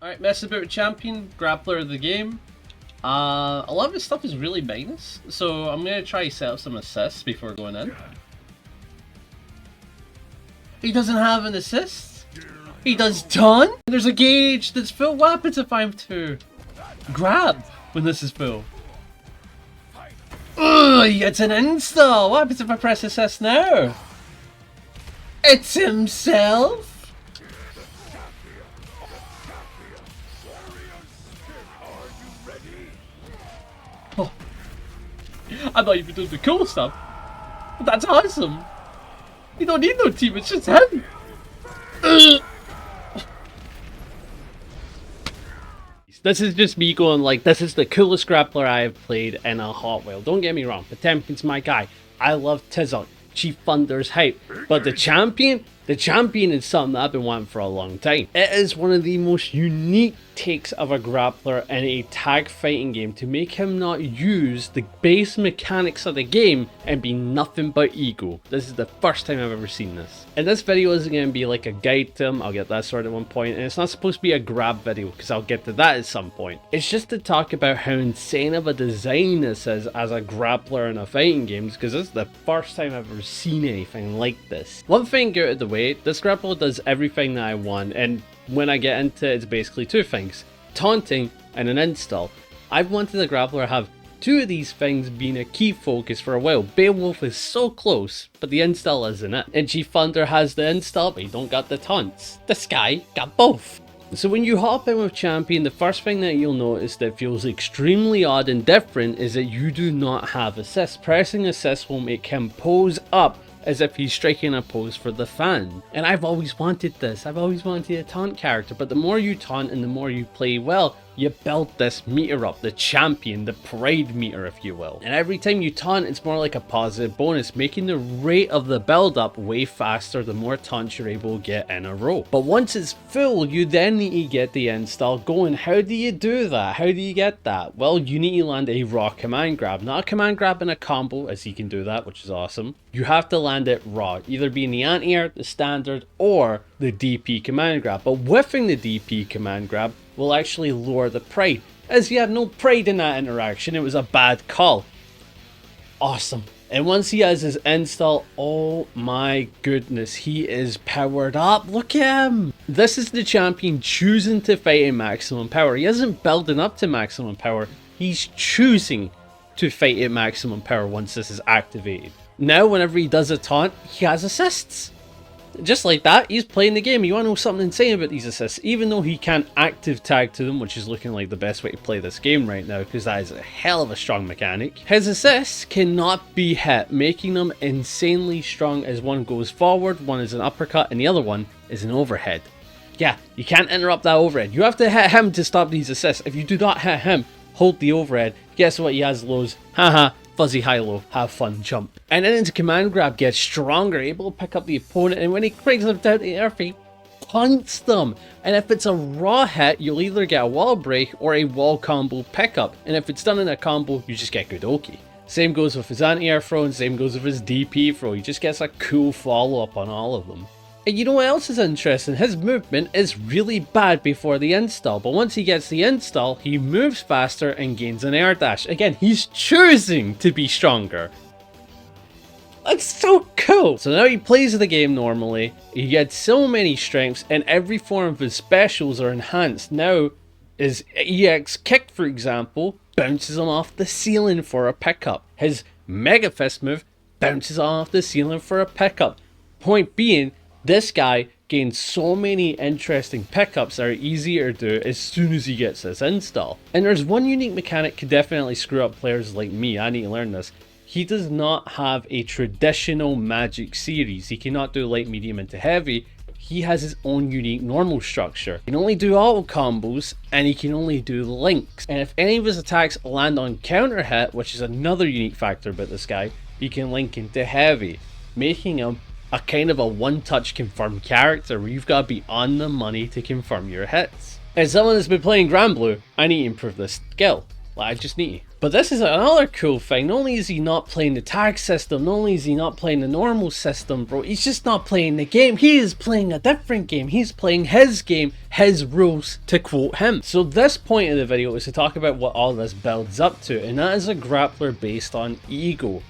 Alright, messing about with champion, grappler of the game. A lot of his stuff is really minus, so I'm going to try to set up some assists before going in. He doesn't have an assist. He does ton. There's a gauge that's full. What happens if I'm to grab when this is full? Ugh, he gets an install. What happens if I press assist now? It's himself. Oh. I'm not even doing the cool stuff. But that's awesome. You don't need no team, it's just him. This is just me going like, this is the coolest grappler I have played in a hot while. Don't get me wrong, Potemkin's my guy. I love Tizok, Chief Thunder's hype. But the champion is something that I've been wanting for a long time. It is one of the most unique takes of a grappler in a tag fighting game to make him not use the base mechanics of the game and be nothing but ego. This is the first time I've ever seen this. And this video isn't going to be like a guide to him, I'll get that sorted at one point, and it's not supposed to be a grab video because I'll get to that at some point. It's just to talk about how insane of a design this is as a grappler in a fighting game, because this is the first time I've ever seen anything like this. One thing out of the way, this grappler does everything that I want, and when I get into it, it's basically two things: taunting and an install. I've wanted the grappler to have two of these things being a key focus for a while. Beowulf is so close, but the install isn't it. And Chief Thunder has the install, but he don't got the taunts. This guy got both. So when you hop in with champion, the first thing that you'll notice that feels extremely odd and different is that you do not have assist. Pressing assist will make him pose up as if he's striking a pose for the fan. And I've always wanted this. I've always wanted a taunt character, but the more you taunt and the more you play well, you build this meter up, the champion, the pride meter if you will. And every time you taunt, it's more like a positive bonus, making the rate of the build up way faster the more taunts you're able to get in a row. But once it's full, you then need to get the install going. How do you do that? How do you get that? Well, you need to land a raw command grab. Not a command grab in a combo, as he can do that, which is awesome. You have to land it raw, either being the anti-air, the standard, or the DP command grab. But whiffing the DP command grab will actually lower the pride, as he had no pride in that interaction. It was a bad call. Awesome. And once he has his install, oh my goodness, he is powered up. Look at him. This is the champion choosing to fight in maximum power. He isn't building up to maximum power. He's choosing to fight at maximum power once this is activated. Now, whenever he does a taunt, he has assists. Just like that, he's playing the game. You want to know something insane about these assists? Even though he can't active tag to them, which is looking like the best way to play this game right now, because that is a hell of a strong mechanic, his assists cannot be hit, making them insanely strong as one goes forward, one is an uppercut, and the other one is an overhead. Yeah, you can't interrupt that overhead. You have to hit him to stop these assists. If you do not hit him, hold the overhead, guess what? He has lows. Haha. Fuzzy high-low, have fun, jump. And then into command grab gets stronger, able to pick up the opponent, and when he brings them down to the earth, he punts them. And if it's a raw hit, you'll either get a wall break or a wall combo pickup. And if it's done in a combo, you just get Godoki. Same goes with his anti-air throw, and same goes with his DP throw. He just gets a cool follow-up on all of them. And you know what else is interesting? His movement is really bad before the install, but once he gets the install, he moves faster and gains an air dash. Again, he's choosing to be stronger. That's so cool! So now he plays the game normally, he gets so many strengths, and every form of his specials are enhanced. Now, his EX kick, for example, bounces him off the ceiling for a pickup. His Mega Fist move bounces off the ceiling for a pickup. Point being, this guy gains so many interesting pickups that are easier to do as soon as he gets this install. And there's one unique mechanic could definitely screw up players like me. I need to learn this. He does not have a traditional magic series. He cannot do light, medium, into heavy. He has his own unique normal structure. He can only do auto combos, and he can only do links. And if any of his attacks land on counter hit, which is another unique factor about this guy, he can link into heavy, making him a kind of a one-touch confirm character where you've got to be on the money to confirm your hits. As someone that's been playing Grand Blue, I need to improve this skill. Like, I just need you. But this is another cool thing. Not only is he not playing the tag system, not only is he not playing the normal system, bro, he's just not playing the game. He is playing a different game. He's playing his game, his rules, to quote him. So this point of the video is to talk about what all this builds up to, and that is a grappler based on ego.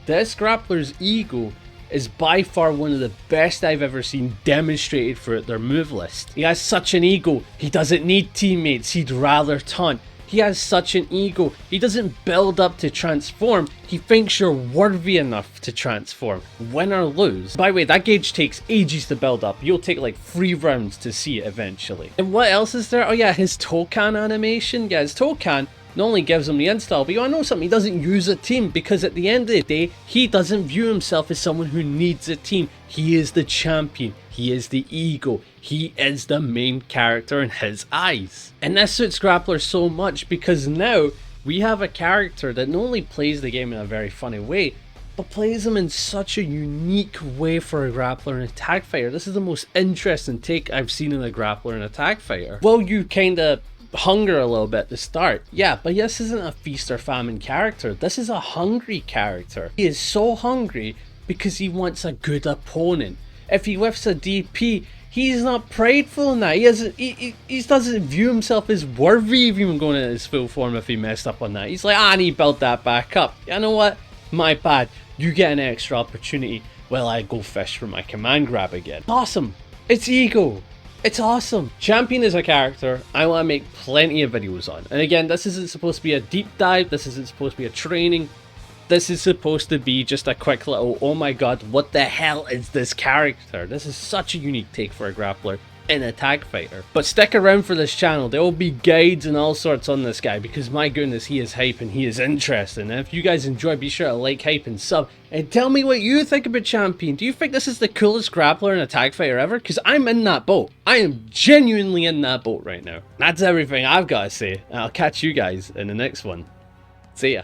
This grappler's ego is by far one of the best I've ever seen demonstrated throughout their move list. He has such an ego, he doesn't need teammates, he'd rather taunt. He has such an ego, he doesn't build up to transform, he thinks you're worthy enough to transform, win or lose. By the way, that gauge takes ages to build up, you'll take like 3 rounds to see it eventually. And what else is there? Oh yeah, his Tokon animation. Yeah, his Tokon not only gives him the install, but you wanna know something, he doesn't use a team, because at the end of the day, he doesn't view himself as someone who needs a team. He is the champion, he is the ego, he is the main character in his eyes. And this suits Grappler so much, because now we have a character that not only plays the game in a very funny way, but plays them in such a unique way for a grappler and a tag fighter. This is the most interesting take I've seen in a grappler and a tag fighter. Well, you kinda hunger a little bit at the start, yeah, but this isn't a feast or famine character. This is a hungry character. He is so hungry because he wants a good opponent. If he lifts a DP, he's not prideful in that. He doesn't view himself as worthy of even going in his full form if he messed up on that. He's like, I need to build that back up. You know what? My bad. You get an extra opportunity while I go fish for my command grab again. Awesome. It's ego. It's awesome. Champion is a character I want to make plenty of videos on. And again, this isn't supposed to be a deep dive. This isn't supposed to be a training. This is supposed to be just a quick little, oh my god, what the hell is this character? This is such a unique take for a grappler in a tag fighter. But stick around for this channel. There will be guides and all sorts on this guy, because my goodness, he is hype and he is interesting. And if you guys enjoy, be sure to like, hype and sub, and tell me what you think about Champion. Do you think this is the coolest grappler in a tag fighter ever? Because I'm in that boat. I am genuinely in that boat right now. That's everything I've got to say, and I'll catch you guys in the next one. See ya.